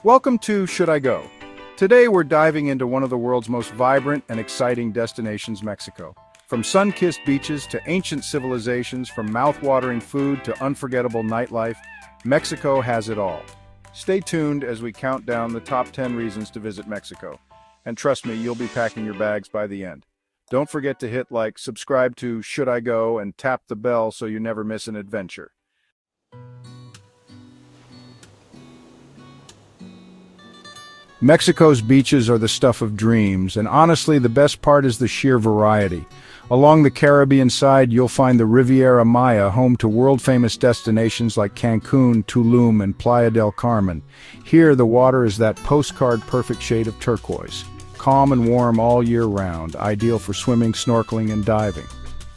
Welcome to Should I Go? Today we're diving into one of the world's most vibrant and exciting destinations, Mexico. From sun-kissed beaches to ancient civilizations, from mouth-watering food to unforgettable nightlife, Mexico has it all. Stay tuned as we count down the top 10 reasons to visit Mexico. And trust me, you'll be packing your bags by the end. Don't forget to hit like, subscribe to Should I Go, and tap the bell so you never miss an adventure. Mexico's beaches are the stuff of dreams, and honestly, the best part is the sheer variety. Along the Caribbean side, you'll find the Riviera Maya, home to world-famous destinations like Cancun, Tulum, and Playa del Carmen. Here, the water is that postcard-perfect shade of turquoise, calm and warm all year round, ideal for swimming, snorkeling, and diving.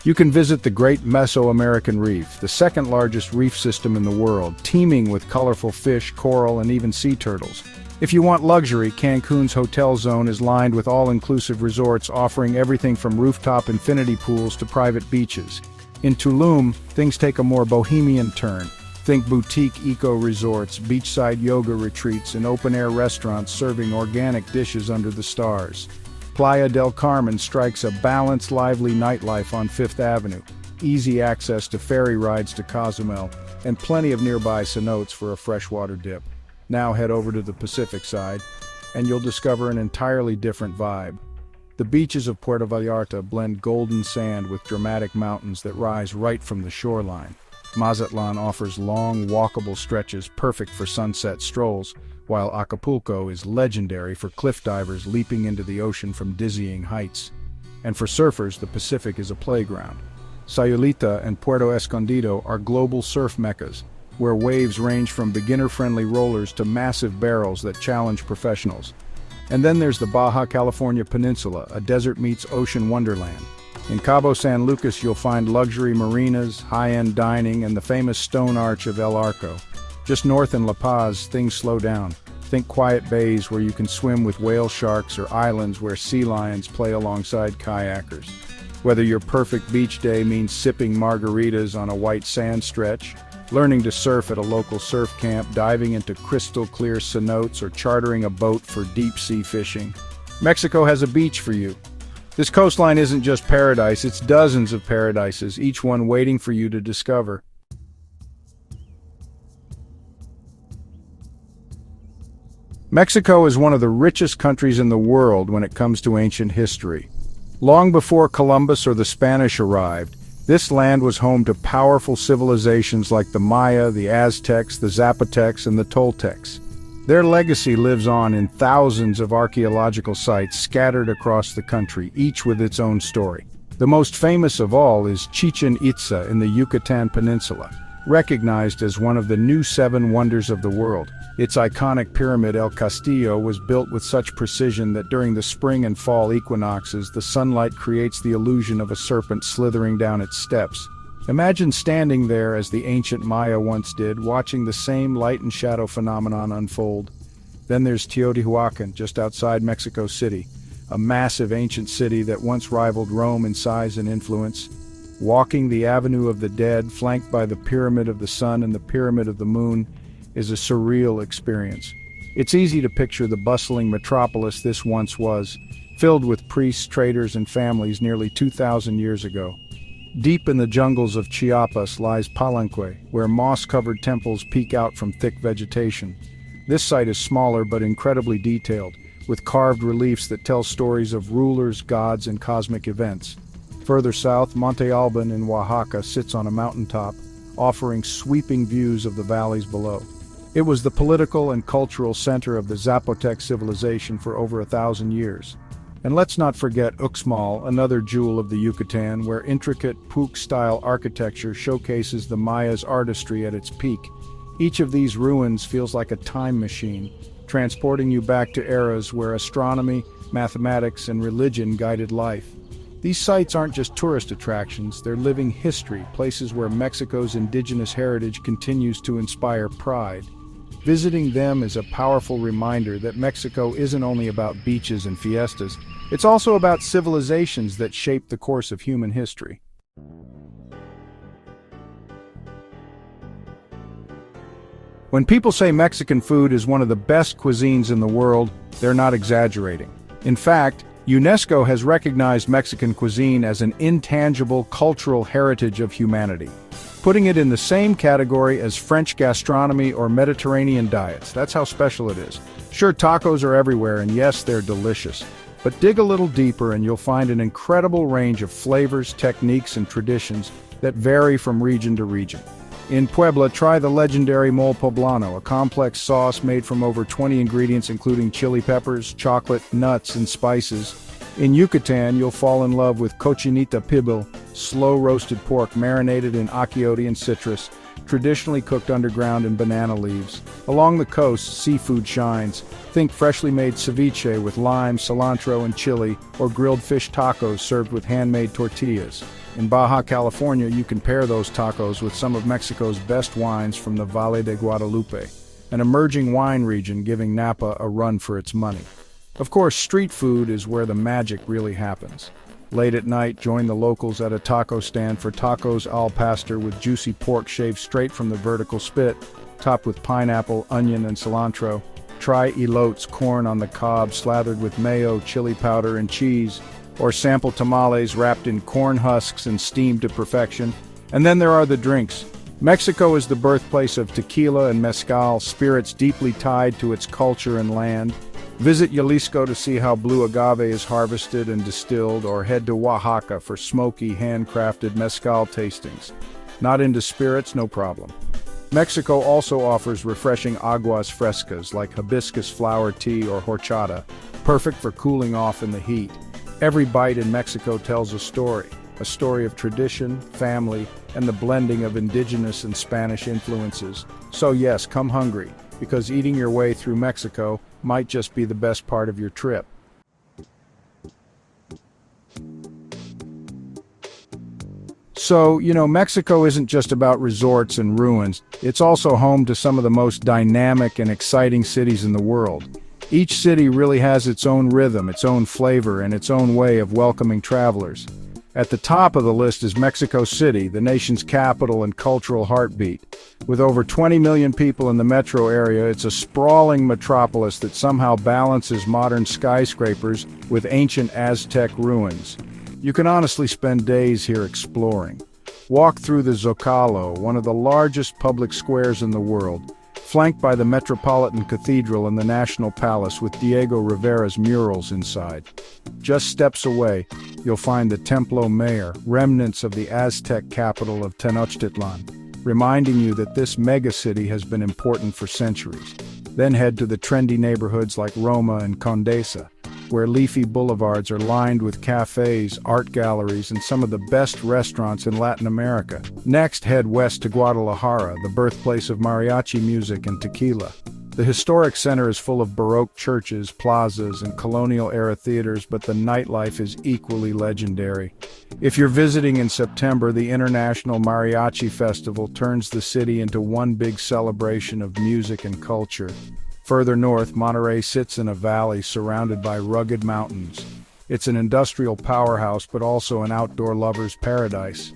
You can visit the Great Mesoamerican Reef, the second-largest reef system in the world, teeming with colorful fish, coral, and even sea turtles. If you want luxury, Cancun's hotel zone is lined with all-inclusive resorts offering everything from rooftop infinity pools to private beaches. In Tulum, things take a more bohemian turn. Think boutique eco-resorts, beachside yoga retreats, and open-air restaurants serving organic dishes under the stars. Playa del Carmen strikes a balanced, lively nightlife on Fifth Avenue, easy access to ferry rides to Cozumel, and plenty of nearby cenotes for a freshwater dip. Now head over to the Pacific side, and you'll discover an entirely different vibe. The beaches of Puerto Vallarta blend golden sand with dramatic mountains that rise right from the shoreline. Mazatlan offers long, walkable stretches perfect for sunset strolls, while Acapulco is legendary for cliff divers leaping into the ocean from dizzying heights. And for surfers, the Pacific is a playground. Sayulita and Puerto Escondido are global surf meccas, where waves range from beginner-friendly rollers to massive barrels that challenge professionals. And then there's the Baja California Peninsula, a desert meets ocean wonderland. In Cabo San Lucas, you'll find luxury marinas, high-end dining, and the famous stone arch of El Arco. Just north in La Paz, things slow down. Think quiet bays where you can swim with whale sharks or islands where sea lions play alongside kayakers. Whether your perfect beach day means sipping margaritas on a white sand stretch, learning to surf at a local surf camp, diving into crystal-clear cenotes, or chartering a boat for deep-sea fishing, Mexico has a beach for you. This coastline isn't just paradise, it's dozens of paradises, each one waiting for you to discover. Mexico is one of the richest countries in the world when it comes to ancient history. Long before Columbus or the Spanish arrived, this land was home to powerful civilizations like the Maya, the Aztecs, the Zapotecs, and the Toltecs. Their legacy lives on in thousands of archaeological sites scattered across the country, each with its own story. The most famous of all is Chichen Itza in the Yucatan Peninsula, recognized as one of the new seven wonders of the world. Its iconic pyramid El Castillo was built with such precision that during the spring and fall equinoxes, the sunlight creates the illusion of a serpent slithering down its steps. Imagine standing there as the ancient Maya once did, watching the same light and shadow phenomenon unfold. Then there's Teotihuacan, just outside Mexico City, a massive ancient city that once rivaled Rome in size and influence. Walking the Avenue of the Dead, flanked by the Pyramid of the Sun and the Pyramid of the Moon, is a surreal experience. It's easy to picture the bustling metropolis this once was, filled with priests, traders, and families nearly 2,000 years ago. Deep in the jungles of Chiapas lies Palenque, where moss-covered temples peek out from thick vegetation. This site is smaller but incredibly detailed, with carved reliefs that tell stories of rulers, gods, and cosmic events. Further south, Monte Alban in Oaxaca sits on a mountaintop, offering sweeping views of the valleys below. It was the political and cultural center of the Zapotec civilization for over 1,000 years. And let's not forget Uxmal, another jewel of the Yucatan, where intricate Puuc-style architecture showcases the Maya's artistry at its peak. Each of these ruins feels like a time machine, transporting you back to eras where astronomy, mathematics, and religion guided life. These sites aren't just tourist attractions, they're living history, places where Mexico's indigenous heritage continues to inspire pride. Visiting them is a powerful reminder that Mexico isn't only about beaches and fiestas, it's also about civilizations that shape the course of human history. When people say Mexican food is one of the best cuisines in the world, they're not exaggerating. In fact, UNESCO has recognized Mexican cuisine as an intangible cultural heritage of humanity, putting it in the same category as French gastronomy or Mediterranean diets. That's how special it is. Sure, tacos are everywhere, and yes, they're delicious. But dig a little deeper and you'll find an incredible range of flavors, techniques, and traditions that vary from region to region. In Puebla, try the legendary mole poblano, a complex sauce made from over 20 ingredients including chili peppers, chocolate, nuts, and spices. In Yucatan, you'll fall in love with cochinita pibil, slow-roasted pork marinated in achiote and citrus, traditionally cooked underground in banana leaves. Along the coast, seafood shines. Think freshly made ceviche with lime, cilantro, and chili, or grilled fish tacos served with handmade tortillas. In Baja California, you can pair those tacos with some of Mexico's best wines from the Valle de Guadalupe, an emerging wine region giving Napa a run for its money. Of course, street food is where the magic really happens. Late at night, join the locals at a taco stand for tacos al pastor with juicy pork shaved straight from the vertical spit, topped with pineapple, onion, and cilantro. Try elotes, corn on the cob slathered with mayo, chili powder, and cheese, or sample tamales wrapped in corn husks and steamed to perfection. And then there are the drinks. Mexico is the birthplace of tequila and mezcal, spirits deeply tied to its culture and land. Visit Jalisco to see how blue agave is harvested and distilled, or head to Oaxaca for smoky, handcrafted mezcal tastings. Not into spirits? No problem. Mexico also offers refreshing aguas frescas like hibiscus flower tea or horchata, perfect for cooling off in the heat. Every bite in Mexico tells a story of tradition, family, and the blending of indigenous and Spanish influences. So yes, come hungry, because eating your way through Mexico might just be the best part of your trip. So, Mexico isn't just about resorts and ruins. It's also home to some of the most dynamic and exciting cities in the world. Each city really has its own rhythm, its own flavor, and its own way of welcoming travelers. At the top of the list is Mexico City, the nation's capital and cultural heartbeat. With over 20 million people in the metro area, it's a sprawling metropolis that somehow balances modern skyscrapers with ancient Aztec ruins. You can honestly spend days here exploring. Walk through the Zocalo, one of the largest public squares in the world, flanked by the Metropolitan Cathedral and the National Palace with Diego Rivera's murals inside. Just steps away, you'll find the Templo Mayor, remnants of the Aztec capital of Tenochtitlan, reminding you that this megacity has been important for centuries. Then head to the trendy neighborhoods like Roma and Condesa, where leafy boulevards are lined with cafes, art galleries, and some of the best restaurants in Latin America. Next, head west to Guadalajara, the birthplace of mariachi music and tequila. The historic center is full of Baroque churches, plazas, and colonial-era theaters, but the nightlife is equally legendary. If you're visiting in September, the International Mariachi Festival turns the city into one big celebration of music and culture. Further north, Monterrey sits in a valley surrounded by rugged mountains. It's an industrial powerhouse, but also an outdoor lover's paradise.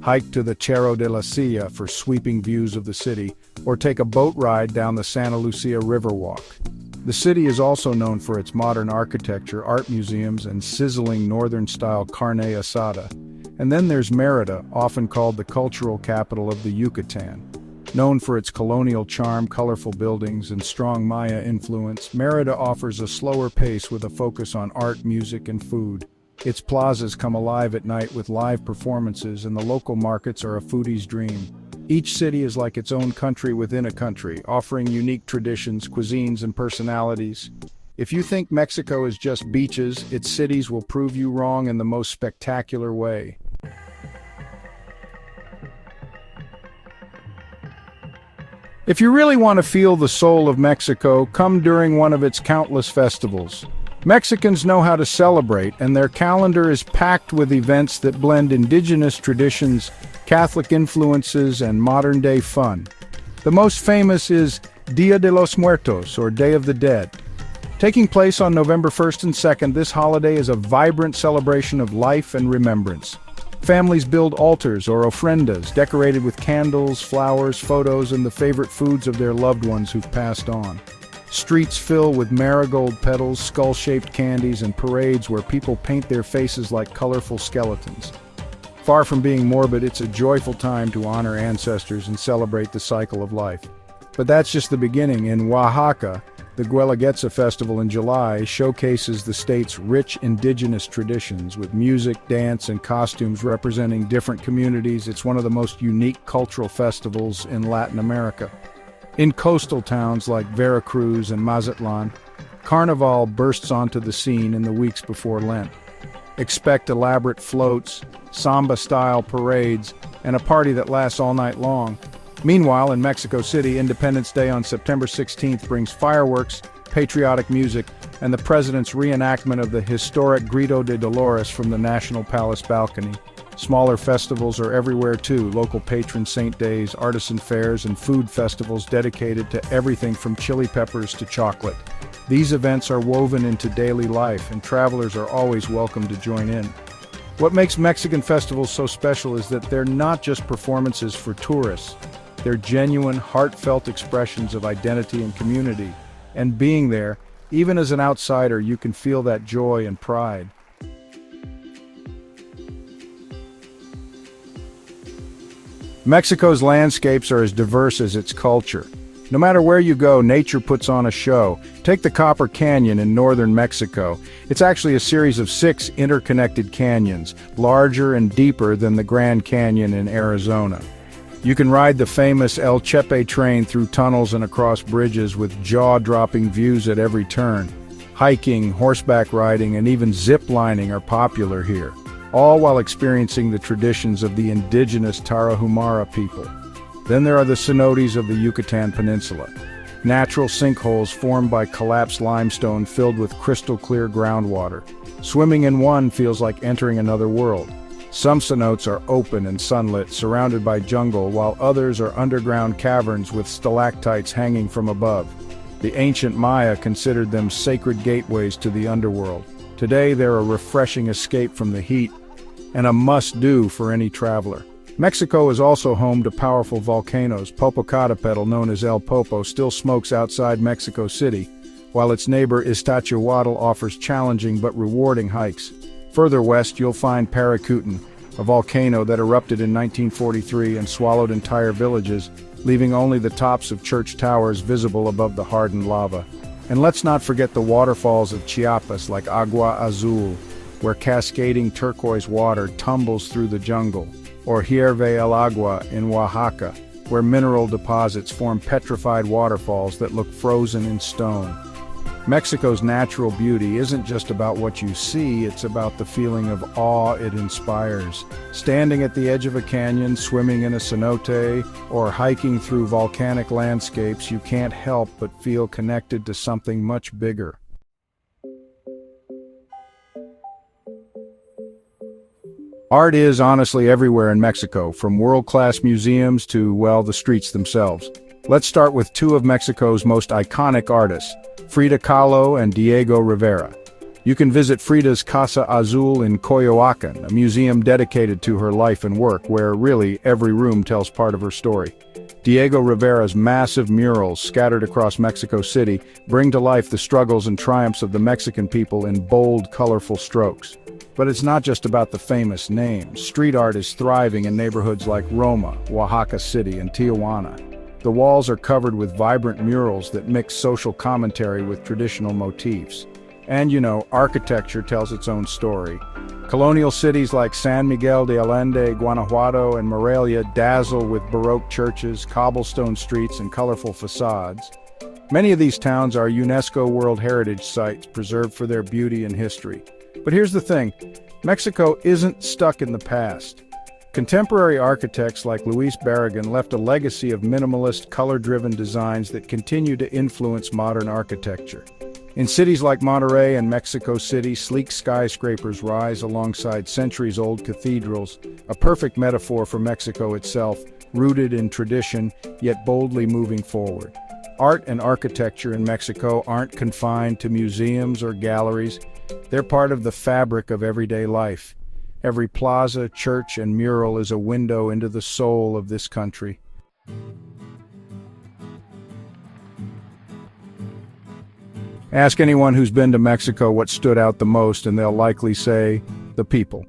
Hike to the Cerro de la Silla for sweeping views of the city, or take a boat ride down the Santa Lucia Riverwalk. The city is also known for its modern architecture, art museums, and sizzling northern-style carne asada. And then there's Mérida, often called the cultural capital of the Yucatan. Known for its colonial charm, colorful buildings, and strong Maya influence, Mérida offers a slower pace with a focus on art, music, and food. Its plazas come alive at night with live performances, and the local markets are a foodie's dream. Each city is like its own country within a country, offering unique traditions, cuisines, and personalities. If you think Mexico is just beaches, its cities will prove you wrong in the most spectacular way. If you really want to feel the soul of Mexico, come during one of its countless festivals. Mexicans know how to celebrate, and their calendar is packed with events that blend indigenous traditions, Catholic influences, and modern-day fun. The most famous is Dia de los Muertos, or Day of the Dead. Taking place on November 1st and 2nd, this holiday is a vibrant celebration of life and remembrance. Families build altars or ofrendas, decorated with candles, flowers, photos, and the favorite foods of their loved ones who've passed on. Streets fill with marigold petals, skull-shaped candies, and parades where people paint their faces like colorful skeletons. Far from being morbid, it's a joyful time to honor ancestors and celebrate the cycle of life. But that's just the beginning. In Oaxaca, the Guelaguetza festival in July showcases the state's rich indigenous traditions with music, dance, and costumes representing different communities. It's one of the most unique cultural festivals in Latin America. In coastal towns like Veracruz and Mazatlan, Carnival bursts onto the scene in the weeks before Lent. Expect elaborate floats, samba-style parades, and a party that lasts all night long. Meanwhile, in Mexico City, Independence Day on September 16th brings fireworks, patriotic music, and the president's reenactment of the historic Grito de Dolores from the National Palace balcony. Smaller festivals are everywhere too, local patron saint days, artisan fairs, and food festivals dedicated to everything from chili peppers to chocolate. These events are woven into daily life, and travelers are always welcome to join in. What makes Mexican festivals so special is that they're not just performances for tourists. They're genuine, heartfelt expressions of identity and community. And being there, even as an outsider, you can feel that joy and pride. Mexico's landscapes are as diverse as its culture. No matter where you go, nature puts on a show. Take the Copper Canyon in northern Mexico. It's actually a series of 6 interconnected canyons, larger and deeper than the Grand Canyon in Arizona. You can ride the famous El Chepe train through tunnels and across bridges with jaw-dropping views at every turn. Hiking, horseback riding, and even zip-lining are popular here, all while experiencing the traditions of the indigenous Tarahumara people. Then there are the cenotes of the Yucatan Peninsula, natural sinkholes formed by collapsed limestone filled with crystal-clear groundwater. Swimming in one feels like entering another world. Some cenotes are open and sunlit, surrounded by jungle, while others are underground caverns with stalactites hanging from above. The ancient Maya considered them sacred gateways to the underworld. Today they're a refreshing escape from the heat and a must-do for any traveler. Mexico is also home to powerful volcanoes. Popocatépetl, known as El Popo, still smokes outside Mexico City, while its neighbor Iztaccíhuatl offers challenging but rewarding hikes. Further west, you'll find Paricutin, a volcano that erupted in 1943 and swallowed entire villages, leaving only the tops of church towers visible above the hardened lava. And let's not forget the waterfalls of Chiapas like Agua Azul, where cascading turquoise water tumbles through the jungle, or Hierve el Agua in Oaxaca, where mineral deposits form petrified waterfalls that look frozen in stone. Mexico's natural beauty isn't just about what you see, it's about the feeling of awe it inspires. Standing at the edge of a canyon, swimming in a cenote, or hiking through volcanic landscapes, you can't help but feel connected to something much bigger. Art is honestly everywhere in Mexico, from world-class museums to, well, the streets themselves. Let's start with 2 of Mexico's most iconic artists, Frida Kahlo and Diego Rivera. You can visit Frida's Casa Azul in Coyoacán, a museum dedicated to her life and work, where really every room tells part of her story. Diego Rivera's massive murals scattered across Mexico City bring to life the struggles and triumphs of the Mexican people in bold, colorful strokes. But it's not just about the famous names. Street art is thriving in neighborhoods like Roma, Oaxaca City, and Tijuana. The walls are covered with vibrant murals that mix social commentary with traditional motifs. And architecture tells its own story. Colonial cities like San Miguel de Allende, Guanajuato, and Morelia dazzle with Baroque churches, cobblestone streets, and colorful facades. Many of these towns are UNESCO World Heritage Sites preserved for their beauty and history. But here's the thing, Mexico isn't stuck in the past. Contemporary architects like Luis Barragán left a legacy of minimalist, color-driven designs that continue to influence modern architecture. In cities like Monterrey and Mexico City, sleek skyscrapers rise alongside centuries-old cathedrals, a perfect metaphor for Mexico itself, rooted in tradition, yet boldly moving forward. Art and architecture in Mexico aren't confined to museums or galleries. They're part of the fabric of everyday life. Every plaza, church, and mural is a window into the soul of this country. Ask anyone who's been to Mexico what stood out the most, and they'll likely say, the people.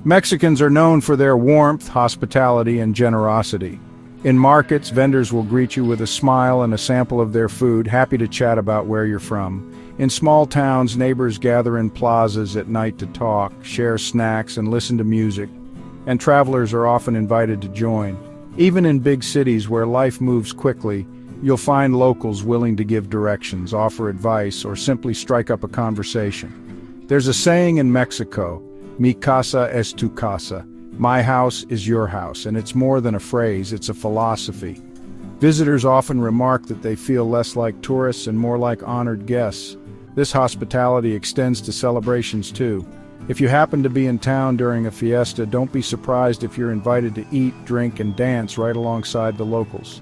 Mexicans are known for their warmth, hospitality, and generosity. In markets, vendors will greet you with a smile and a sample of their food, happy to chat about where you're from. In small towns, neighbors gather in plazas at night to talk, share snacks, and listen to music, and travelers are often invited to join. Even in big cities where life moves quickly, you'll find locals willing to give directions, offer advice, or simply strike up a conversation. There's a saying in Mexico, "Mi casa es tu casa," my house is your house, and it's more than a phrase, it's a philosophy. Visitors often remark that they feel less like tourists and more like honored guests. This hospitality extends to celebrations too. If you happen to be in town during a fiesta, don't be surprised if you're invited to eat, drink, and dance right alongside the locals.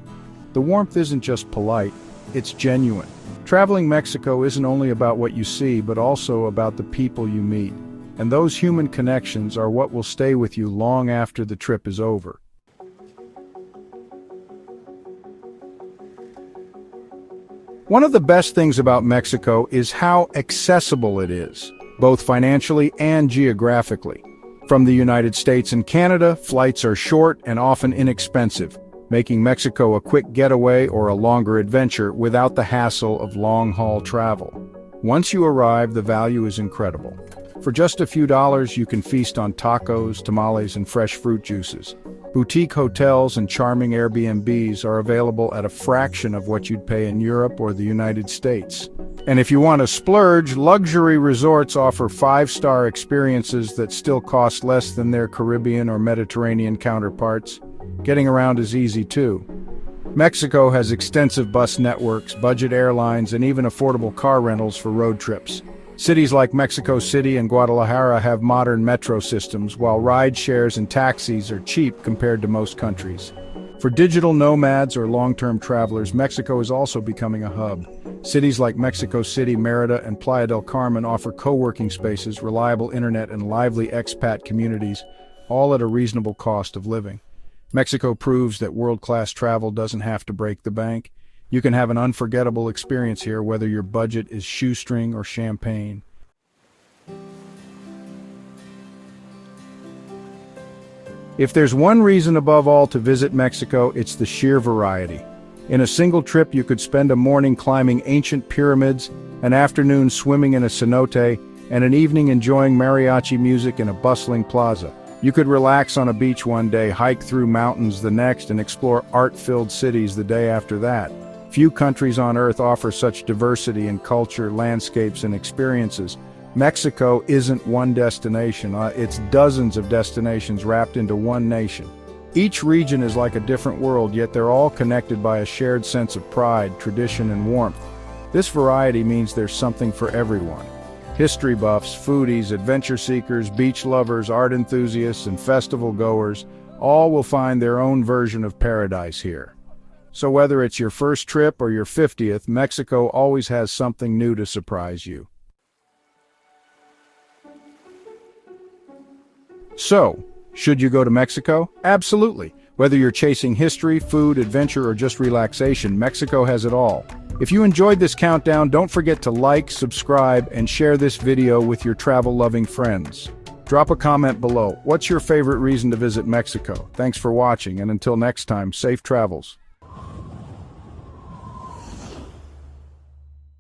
The warmth isn't just polite, it's genuine. Traveling Mexico isn't only about what you see, but also about the people you meet. And those human connections are what will stay with you long after the trip is over. One of the best things about Mexico is how accessible it is, both financially and geographically. From the United States and Canada, flights are short and often inexpensive, making Mexico a quick getaway or a longer adventure without the hassle of long-haul travel. Once you arrive, the value is incredible. For just a few dollars, you can feast on tacos, tamales, and fresh fruit juices. Boutique hotels and charming Airbnbs are available at a fraction of what you'd pay in Europe or the United States. And if you want to splurge, luxury resorts offer five-star experiences that still cost less than their Caribbean or Mediterranean counterparts. Getting around is easy too. Mexico has extensive bus networks, budget airlines, and even affordable car rentals for road trips. Cities like Mexico City and Guadalajara have modern metro systems, while ride shares and taxis are cheap compared to most countries. For digital nomads or long-term travelers, Mexico is also becoming a hub. Cities like Mexico City, Mérida, and Playa del Carmen offer co-working spaces, reliable internet, and lively expat communities, all at a reasonable cost of living. Mexico proves that world-class travel doesn't have to break the bank. You can have an unforgettable experience here, whether your budget is shoestring or champagne. If there's one reason above all to visit Mexico, it's the sheer variety. In a single trip, you could spend a morning climbing ancient pyramids, an afternoon swimming in a cenote, and an evening enjoying mariachi music in a bustling plaza. You could relax on a beach one day, hike through mountains the next, and explore art-filled cities the day after that. Few countries on Earth offer such diversity in culture, landscapes, and experiences. Mexico isn't one destination, it's dozens of destinations wrapped into one nation. Each region is like a different world, yet they're all connected by a shared sense of pride, tradition, and warmth. This variety means there's something for everyone. History buffs, foodies, adventure seekers, beach lovers, art enthusiasts, and festival goers all will find their own version of paradise here. So whether it's your first trip or your 50th, Mexico always has something new to surprise you. So, should you go to Mexico? Absolutely. Whether you're chasing history, food, adventure, or just relaxation, Mexico has it all. If you enjoyed this countdown, don't forget to like, subscribe, and share this video with your travel-loving friends. Drop a comment below. What's your favorite reason to visit Mexico? Thanks for watching, and until next time, safe travels.